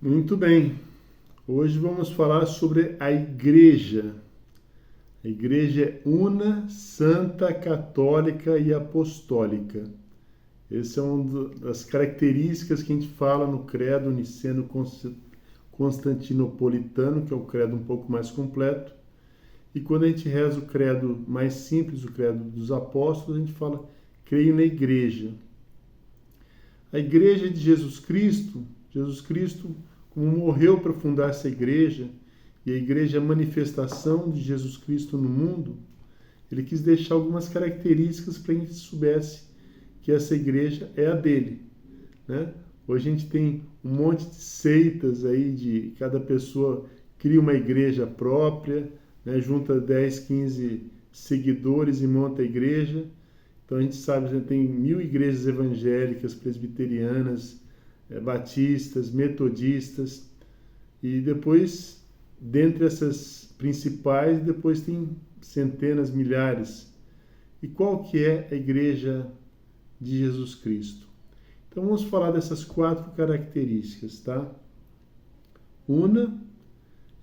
Muito bem. Hoje vamos falar sobre a Igreja. A Igreja é una, santa, católica e apostólica. Essa é uma das características que a gente fala no credo niceno-constantinopolitano, que é o credo um pouco mais completo. E quando a gente reza o credo mais simples, o credo dos apóstolos, a gente fala, creio na Igreja. A Igreja de Jesus Cristo, como morreu para fundar essa igreja, e a igreja é a manifestação de Jesus Cristo no mundo, ele quis deixar algumas características para que a gente soubesse que essa igreja é a dele, né? Hoje a gente tem um monte de seitas aí, de cada pessoa cria uma igreja própria, né? Junta 10, 15 seguidores e monta a igreja. Então a gente sabe, já tem 1000 igrejas evangélicas, presbiterianas, batistas, metodistas, e depois, dentre essas principais, depois tem centenas, milhares. E qual que é a Igreja de Jesus Cristo? Então vamos falar dessas 4 características, tá? Una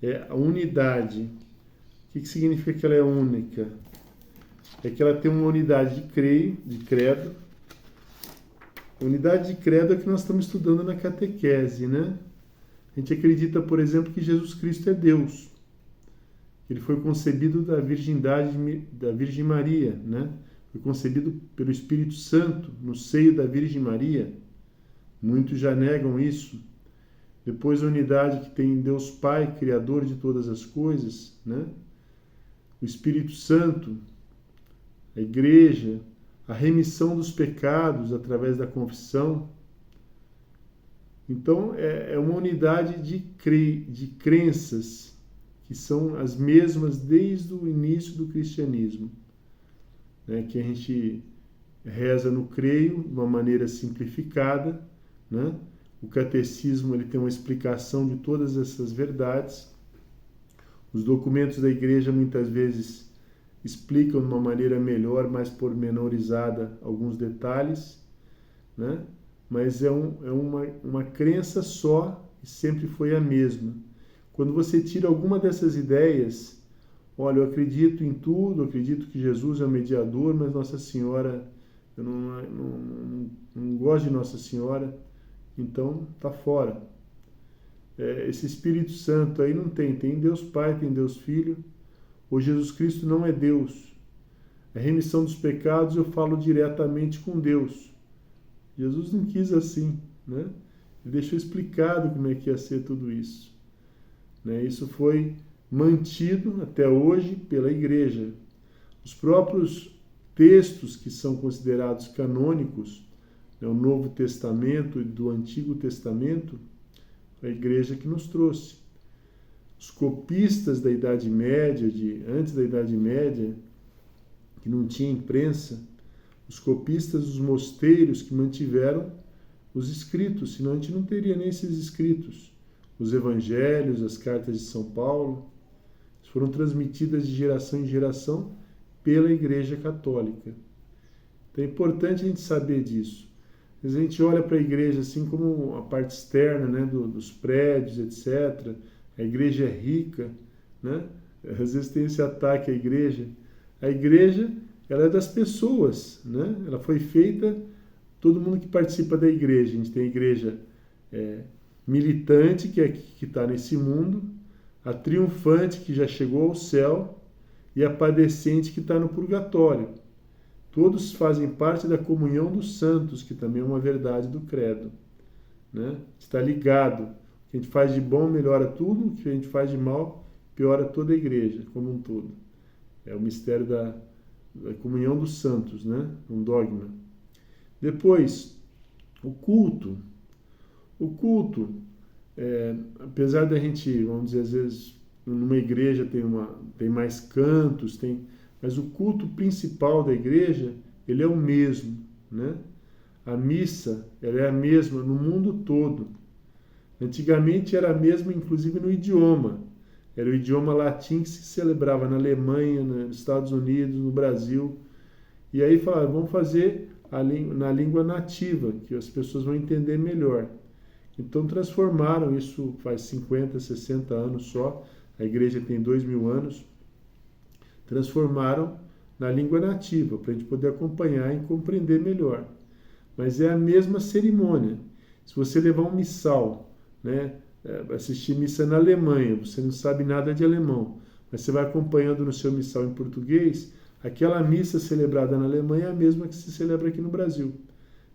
é a unidade. O que significa que ela é única? É que ela tem uma unidade de credo. Unidade de credo é que nós estamos estudando na catequese, né? A gente acredita, por exemplo, que Jesus Cristo é Deus. Ele foi concebido da Virgem Maria, né? Foi concebido pelo Espírito Santo no seio da Virgem Maria. Muitos já negam isso. Depois a unidade que tem Deus Pai, Criador de todas as coisas, né? O Espírito Santo, a Igreja, a remissão dos pecados através da confissão. Então, é uma unidade de crenças que são as mesmas desde o início do cristianismo, né? Que a gente reza no creio de uma maneira simplificada, né? O catecismo ele tem uma explicação de todas essas verdades. Os documentos da igreja muitas vezes explicam de uma maneira melhor, mais pormenorizada, alguns detalhes, né? Mas é uma crença só e sempre foi a mesma. Quando você tira alguma dessas ideias, olha, eu acredito em tudo, eu acredito que Jesus é o mediador, mas Nossa Senhora, eu não gosto de Nossa Senhora, então tá fora. Esse Espírito Santo aí não tem Deus Pai, tem Deus Filho. O Jesus Cristo não é Deus. A remissão dos pecados eu falo diretamente com Deus. Jesus não quis assim, né? Ele deixou explicado como é que ia ser tudo isso, né? Isso foi mantido até hoje pela Igreja. Os próprios textos que são considerados canônicos, né, o Novo Testamento e do Antigo Testamento, a Igreja que nos trouxe. Os copistas da Idade Média, antes da Idade Média, que não tinha imprensa, os copistas dos mosteiros que mantiveram os escritos, senão a gente não teria nem esses escritos. Os evangelhos, as cartas de São Paulo, foram transmitidas de geração em geração pela Igreja Católica. Então é importante a gente saber disso. Às vezes a gente olha para a igreja assim como a parte externa, né, dos prédios, etc. A igreja é rica, né? Às vezes tem esse ataque à igreja. A igreja, ela é das pessoas, né? Ela foi feita, todo mundo que participa da igreja. A gente tem a igreja militante, que está nesse mundo, a triunfante, que já chegou ao céu, e a padecente, que está no purgatório. Todos fazem parte da comunhão dos santos, que também é uma verdade do credo, né? Está ligado. O que a gente faz de bom melhora tudo, o que a gente faz de mal piora toda a igreja como um todo. É o mistério da comunhão dos santos, né? Um dogma. Depois, o culto. O culto, apesar da gente, vamos dizer, às vezes, numa igreja tem mais cantos, mas o culto principal da igreja, ele é o mesmo, né? A missa, ela é a mesma no mundo todo. Antigamente era a mesma, inclusive, no idioma. Era o idioma latim que se celebrava na Alemanha, nos Estados Unidos, no Brasil. E aí falaram, vamos fazer na língua nativa, que as pessoas vão entender melhor. Então transformaram isso faz 50, 60 anos só, a igreja tem 2000 anos, transformaram na língua nativa, para a gente poder acompanhar e compreender melhor. Mas é a mesma cerimônia. Se você levar um missal, né, assistir missa na Alemanha, você não sabe nada de alemão, mas você vai acompanhando no seu missal em português, aquela missa celebrada na Alemanha é a mesma que se celebra aqui no Brasil,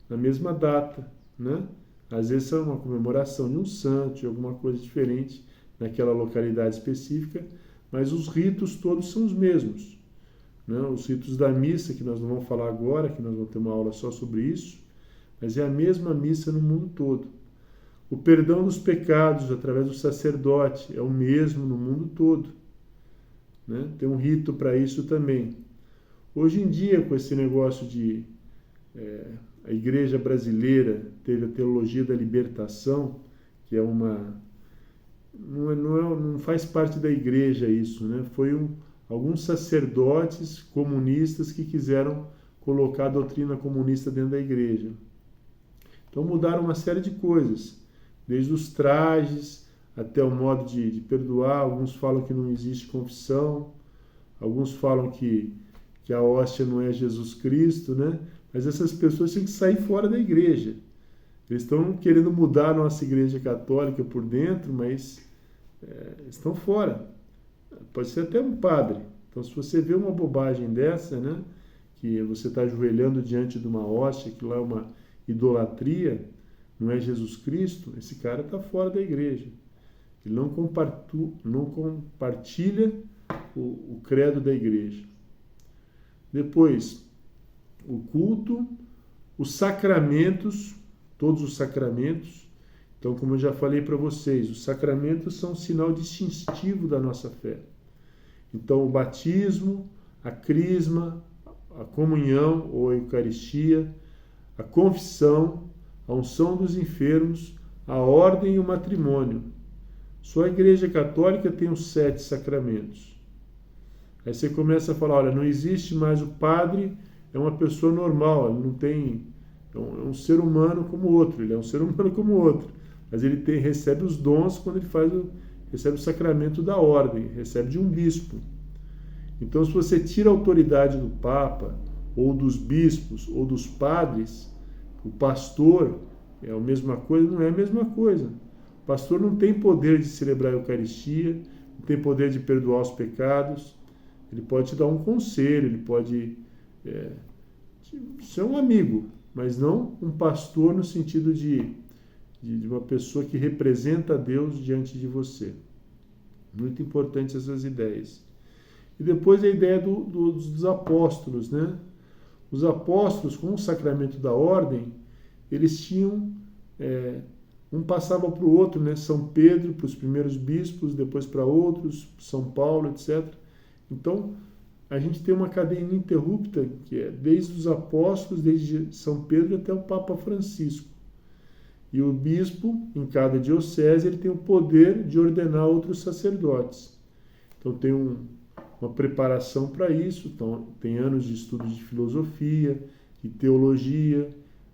na mesma data, né? Às vezes é uma comemoração de um santo, de alguma coisa diferente naquela localidade específica, mas os ritos todos são os mesmos, né? Os ritos da missa, que nós não vamos falar agora, que nós vamos ter uma aula só sobre isso, mas é a mesma missa no mundo todo. O perdão dos pecados através do sacerdote é o mesmo no mundo todo, né? Tem um rito para isso também. Hoje em dia, com esse negócio de a igreja brasileira teve a teologia da libertação, que é uma... Não faz parte da igreja isso, né? Foi alguns sacerdotes comunistas que quiseram colocar a doutrina comunista dentro da igreja. Então mudaram uma série de coisas, desde os trajes até o modo de perdoar. Alguns falam que não existe confissão, alguns falam que a hóstia não é Jesus Cristo, né? Mas essas pessoas têm que sair fora da igreja. Eles estão querendo mudar a nossa igreja católica por dentro, mas estão fora. Pode ser até um padre. Então, se você vê uma bobagem dessa, né, que você está ajoelhando diante de uma hóstia, que lá é uma idolatria, não é Jesus Cristo, esse cara está fora da igreja. Ele não compartilha o credo da igreja. Depois, o culto, os sacramentos, todos os sacramentos. Então, como eu já falei para vocês, os sacramentos são um sinal distintivo da nossa fé. Então, o batismo, a crisma, a comunhão ou a Eucaristia, a confissão, a unção dos enfermos, a ordem e o matrimônio. Só a Igreja Católica tem os 7 sacramentos. Aí você começa a falar, olha, não existe mais o padre, é uma pessoa normal, ele não tem... É um ser humano como outro, ele é um ser humano como outro. Mas ele recebe os dons quando ele recebe o sacramento da ordem, recebe de um bispo. Então, se você tira a autoridade do Papa, ou dos bispos, ou dos padres, o pastor é a mesma coisa, não é a mesma coisa. O pastor não tem poder de celebrar a Eucaristia, não tem poder de perdoar os pecados. Ele pode te dar um conselho, ele pode ser um amigo, mas não um pastor no sentido de uma pessoa que representa a Deus diante de você. Muito importante essas ideias. E depois a ideia dos apóstolos, né? Os apóstolos, com o sacramento da ordem, eles tinham... um passava para o outro, né? São Pedro para os primeiros bispos, depois para outros, São Paulo, etc. Então, a gente tem uma cadeia ininterrupta, que é desde os apóstolos, desde São Pedro até o Papa Francisco. E o bispo, em cada diocese, ele tem o poder de ordenar outros sacerdotes. Então, tem uma preparação para isso. Então, tem anos de estudo de filosofia, de teologia,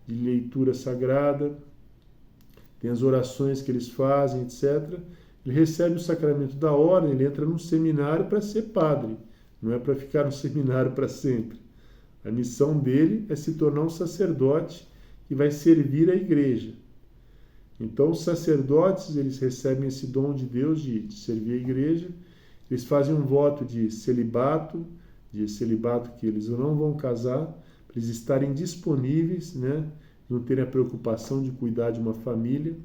de leitura sagrada. Tem as orações que eles fazem, etc. Ele recebe o sacramento da ordem, ele entra num seminário para ser padre. Não é para ficar no seminário para sempre. A missão dele é se tornar um sacerdote que vai servir a igreja. Então, os sacerdotes, eles recebem esse dom de Deus de servir a igreja. Eles fazem um voto de celibato que eles não vão casar, para eles estarem disponíveis, né? Não terem a preocupação de cuidar de uma família,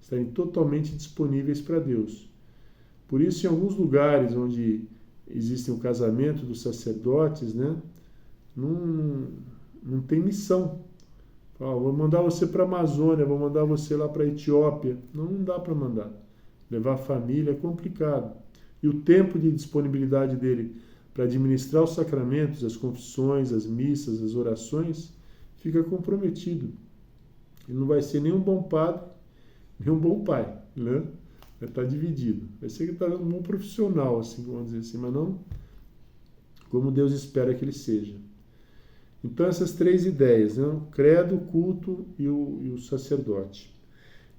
estarem totalmente disponíveis para Deus. Por isso, em alguns lugares onde existe o casamento dos sacerdotes, né? Não tem missão. Vou mandar você para a Amazônia, vou mandar você lá para a Etiópia. Não dá para mandar. Levar a família é complicado. E o tempo de disponibilidade dele para administrar os sacramentos, as confissões, as missas, as orações, fica comprometido. Ele não vai ser nem um bom padre, nem um bom pai, né? Vai estar dividido. Vai ser que está um bom profissional, assim, vamos dizer assim, mas não como Deus espera que ele seja. Então, essas 3 ideias, né? O credo, o culto e o sacerdote.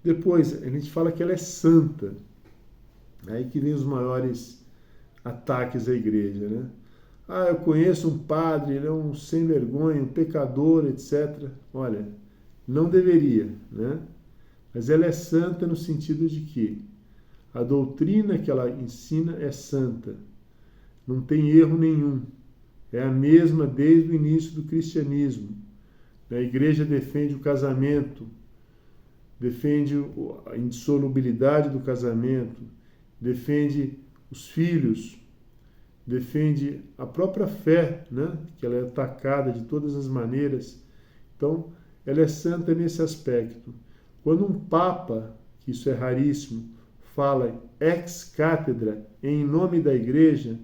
Depois, a gente fala que ela é santa. Aí que vem os maiores ataques à igreja, né? Ah, eu conheço um padre, ele é um sem vergonha, um pecador, etc. Olha, não deveria, né? Mas ela é santa no sentido de que a doutrina que ela ensina é santa. Não tem erro nenhum. É a mesma desde o início do cristianismo. A igreja defende o casamento, defende a indissolubilidade do casamento, defende os filhos, defende a própria fé, né? Que ela é atacada de todas as maneiras. Então, ela é santa nesse aspecto. Quando um papa, que isso é raríssimo, fala ex cátedra em nome da igreja,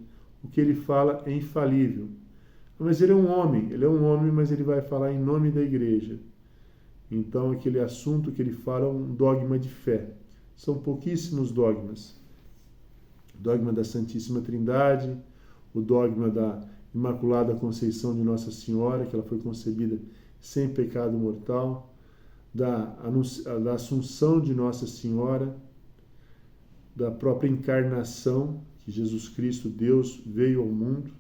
o que ele fala é infalível. Mas ele é um homem, mas ele vai falar em nome da igreja. Então, aquele assunto que ele fala é um dogma de fé. São pouquíssimos dogmas. O dogma da Santíssima Trindade, o dogma da Imaculada Conceição de Nossa Senhora, que ela foi concebida sem pecado mortal, da Assunção de Nossa Senhora, da própria encarnação, que Jesus Cristo, Deus, veio ao mundo,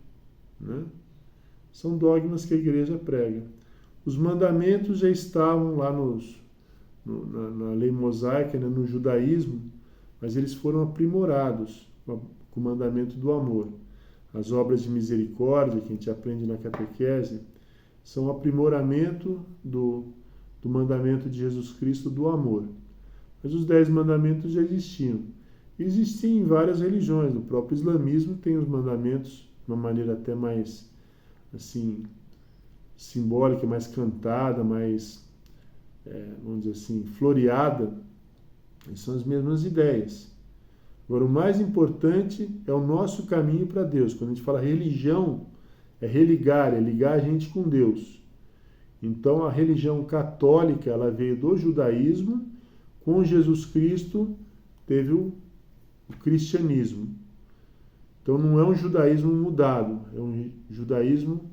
né? São dogmas que a igreja prega. Os mandamentos já estavam lá na lei mosaica, né, no judaísmo, mas eles foram aprimorados com o mandamento do amor. As obras de misericórdia, que a gente aprende na catequese, são um aprimoramento do mandamento de Jesus Cristo do amor. Mas os 10 mandamentos já existiam. Existiam em várias religiões. O próprio islamismo tem os mandamentos de uma maneira até mais assim simbólica, mais cantada, mais, vamos dizer assim, floreada. E são as mesmas ideias. Agora, o mais importante é o nosso caminho para Deus. Quando a gente fala religião, é religar, é ligar a gente com Deus. Então, a religião católica, ela veio do judaísmo, com Jesus Cristo teve o cristianismo. Então, não é um judaísmo mudado, é um judaísmo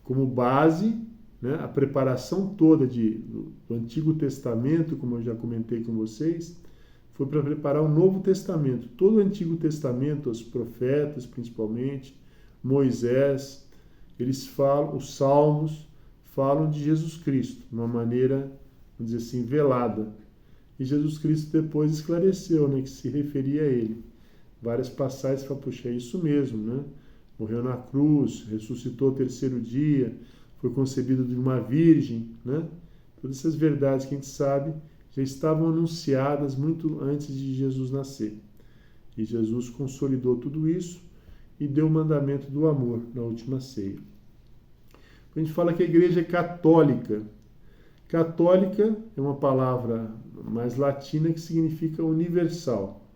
como base, né? A preparação toda do Antigo Testamento, como eu já comentei com vocês, foi para preparar o Novo Testamento. Todo o Antigo Testamento, os profetas principalmente, Moisés, eles falam, os Salmos, falam de Jesus Cristo, de uma maneira, vamos dizer assim, velada. E Jesus Cristo depois esclareceu, né, que se referia a ele. Várias passagens falam, puxa, é isso mesmo, né? Morreu na cruz, ressuscitou ao 3º dia, foi concebido de uma virgem, né? Todas essas verdades que a gente sabe já estavam anunciadas muito antes de Jesus nascer. E Jesus consolidou tudo isso e deu o mandamento do amor na última ceia. A gente fala que a igreja é católica. Católica é uma palavra mais latina que significa universal.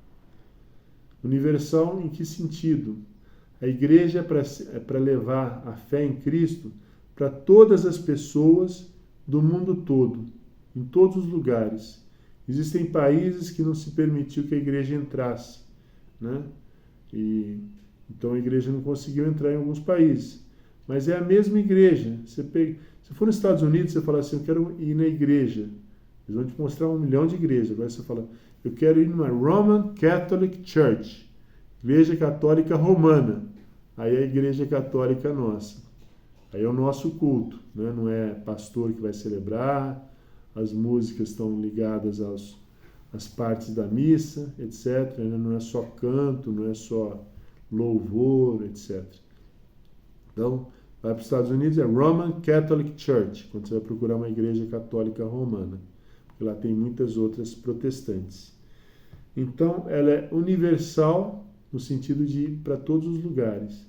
Universal em que sentido? A igreja é para levar a fé em Cristo para todas as pessoas do mundo todo, em todos os lugares. Existem países que não se permitiu que a igreja entrasse, né? Então a igreja não conseguiu entrar em alguns países. Mas é a mesma igreja. Se for nos Estados Unidos, você fala assim, eu quero ir na igreja. Eles vão te mostrar 1 milhão de igrejas. Agora você fala, eu quero ir numa Roman Catholic Church, Igreja Católica Romana. Aí é a Igreja Católica nossa. Aí é o nosso culto, né? Não é pastor que vai celebrar, as músicas estão ligadas às partes da missa, etc. Não é só canto, não é só louvor, etc. Então, vai para os Estados Unidos, é Roman Catholic Church, quando você vai procurar uma igreja católica romana, porque lá tem muitas outras protestantes. Então, ela é universal no sentido de ir para todos os lugares.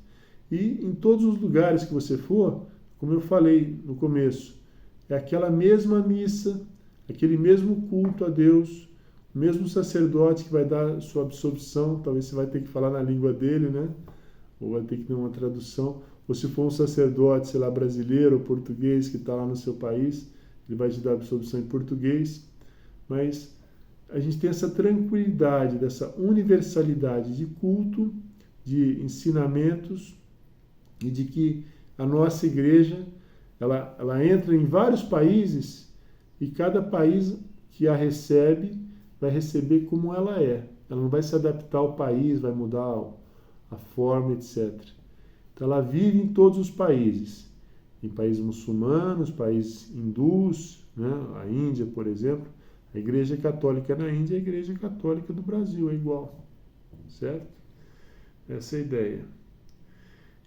E em todos os lugares que você for, como eu falei no começo, é aquela mesma missa, aquele mesmo culto a Deus, o mesmo sacerdote que vai dar sua absolvição, talvez você vai ter que falar na língua dele, né? Ou vai ter que ter uma tradução. Ou se for um sacerdote, sei lá, brasileiro ou português que está lá no seu país, ele vai te dar absolvição em português. Mas a gente tem essa tranquilidade, dessa universalidade de culto, de ensinamentos, e de que a nossa igreja, ela entra em vários países e cada país que a recebe vai receber como ela é. Ela não vai se adaptar ao país, vai mudar a forma, etc. Então ela vive em todos os países. Em países muçulmanos, países hindus, né? A Índia, por exemplo. A Igreja Católica na Índia e a Igreja Católica do Brasil é igual. Certo? Essa é a ideia.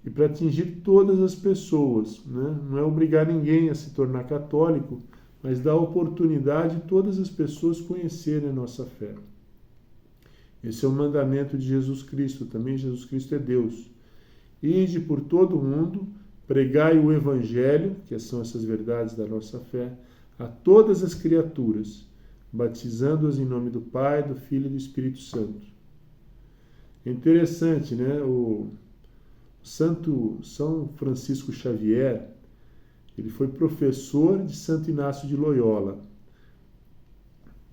E para atingir todas as pessoas, né? Não é obrigar ninguém a se tornar católico, mas dar oportunidade a todas as pessoas conhecerem a nossa fé. Esse é o mandamento de Jesus Cristo, também Jesus Cristo é Deus. Ide por todo o mundo, pregai o Evangelho, que são essas verdades da nossa fé, a todas as criaturas, batizando-as em nome do Pai, do Filho e do Espírito Santo. É interessante, né? O Santo São Francisco Xavier, ele foi professor de Santo Inácio de Loyola.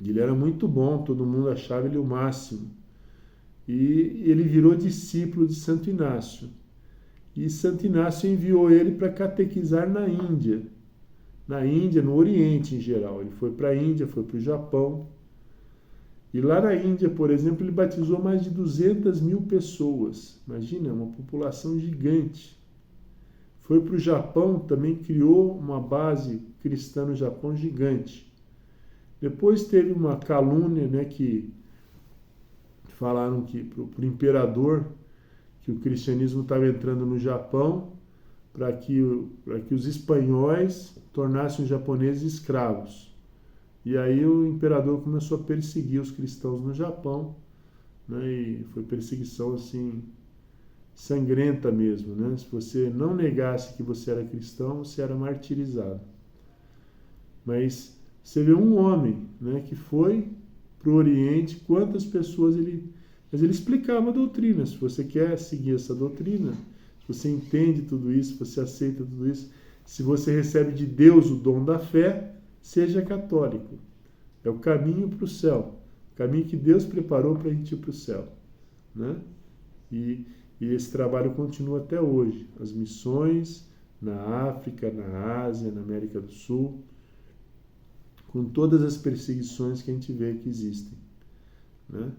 Ele era muito bom, todo mundo achava ele o máximo. E ele virou discípulo de Santo Inácio. E Santo Inácio enviou ele para catequizar na Índia. Na Índia, no Oriente em geral. Ele foi para a Índia, foi para o Japão. E lá na Índia, por exemplo, ele batizou mais de 200 mil pessoas. Imagina, uma população gigante. Foi para o Japão, também criou uma base cristã no Japão gigante. Depois teve uma calúnia, né, que falaram que para o imperador que o cristianismo estava entrando no Japão para que os espanhóis tornassem os japoneses escravos. E aí o imperador começou a perseguir os cristãos no Japão, né, e foi perseguição assim sangrenta mesmo, né? Se você não negasse que você era cristão, você era martirizado. Mas você vê um homem, né, que foi para o Oriente, quantas pessoas mas ele explicava a doutrina. Se você quer seguir essa doutrina, se você entende tudo isso, se você aceita tudo isso, se você recebe de Deus o dom da fé, seja católico. É o caminho para o céu. O caminho que Deus preparou para a gente ir para o céu, né? E esse trabalho continua até hoje. As missões na África, na Ásia, na América do Sul, com todas as perseguições que a gente vê que existem, né?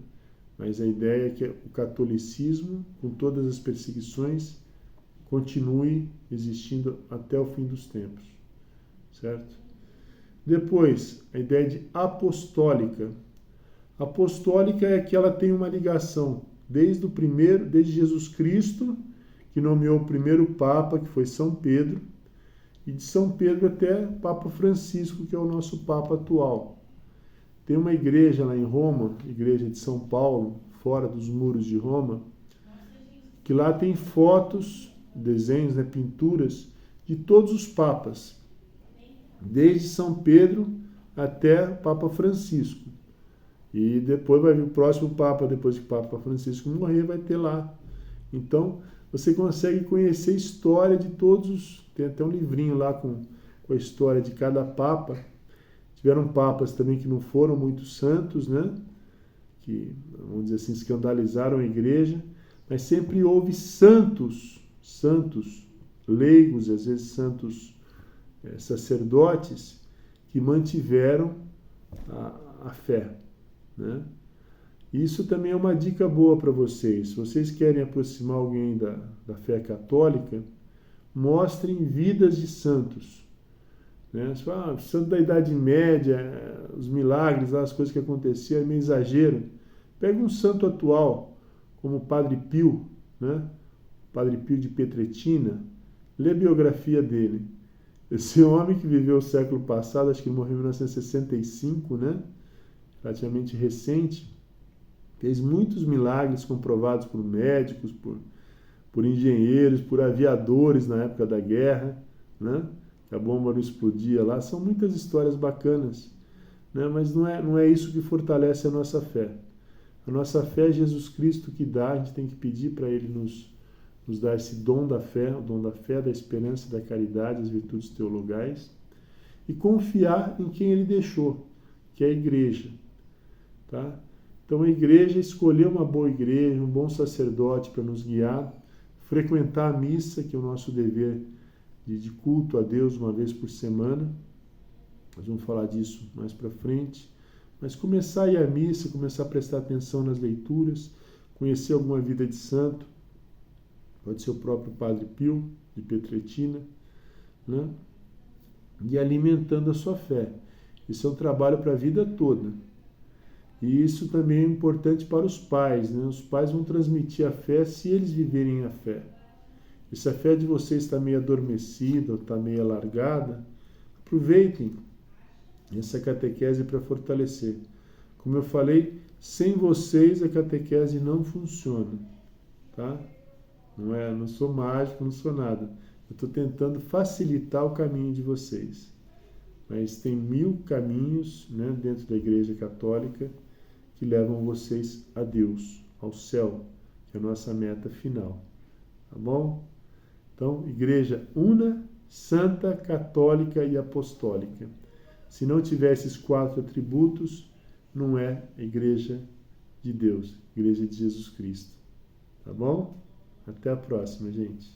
Mas a ideia é que o catolicismo, com todas as perseguições, continue existindo até o fim dos tempos, certo? Depois, a ideia de apostólica. Apostólica é que ela tem uma ligação desde Jesus Cristo, que nomeou o primeiro Papa, que foi São Pedro, e de São Pedro até Papa Francisco, que é o nosso Papa atual. Tem uma igreja lá em Roma, igreja de São Paulo, fora dos muros de Roma, que lá tem fotos, desenhos, né, pinturas de todos os papas, desde São Pedro até Papa Francisco. E depois vai vir o próximo Papa, depois que o Papa Francisco morrer, vai ter lá. Então, você consegue conhecer a história de todos tem até um livrinho lá com a história de cada Papa. Tiveram papas também que não foram muito santos, né? Que, vamos dizer assim, escandalizaram a igreja, mas sempre houve santos leigos, às vezes santos sacerdotes, que mantiveram a fé, né? Isso também é uma dica boa para vocês. Se vocês querem aproximar alguém da fé católica, mostrem vidas de santos, né? Você fala, santo da Idade Média, os milagres, as coisas que aconteciam, é meio exagero. Pega um santo atual, como o Padre Pio, né? Padre Pio de Petretina, lê a biografia dele. Esse homem que viveu o século passado, acho que ele morreu em 1965, né? Relativamente recente, fez muitos milagres comprovados por médicos, por engenheiros, por aviadores na época da guerra, né? Que a bomba não explodia lá. São muitas histórias bacanas, né? Mas não é isso que fortalece a nossa fé. A nossa fé é Jesus Cristo que dá, a gente tem que pedir para Ele nos dar esse dom da fé, o dom da fé, da esperança, da caridade, as virtudes teologais, e confiar em quem Ele deixou, que é a igreja, tá? Então a igreja, escolher uma boa igreja, um bom sacerdote para nos guiar, frequentar a missa, que é o nosso dever de culto a Deus uma vez por semana. Nós vamos falar disso mais para frente. Mas começar a ir à missa, começar a prestar atenção nas leituras, conhecer alguma vida de santo, pode ser o próprio Padre Pio, de Pietrelcina, né? E alimentando a sua fé. Isso é um trabalho para a vida toda. E isso também é importante para os pais, né? Os pais vão transmitir a fé se eles viverem a fé. E se a fé de vocês está meio adormecida ou está meio alargada, aproveitem essa catequese para fortalecer. Como eu falei, sem vocês a catequese não funciona, tá? Não sou mágico, não sou nada. Eu estou tentando facilitar o caminho de vocês. Mas tem 1000 caminhos, né, dentro da Igreja Católica que levam vocês a Deus, ao céu, que é a nossa meta final. Tá bom? Então, Igreja una, santa, católica e apostólica. Se não tiver esses 4 atributos, não é a Igreja de Deus, Igreja de Jesus Cristo. Tá bom? Até a próxima, gente.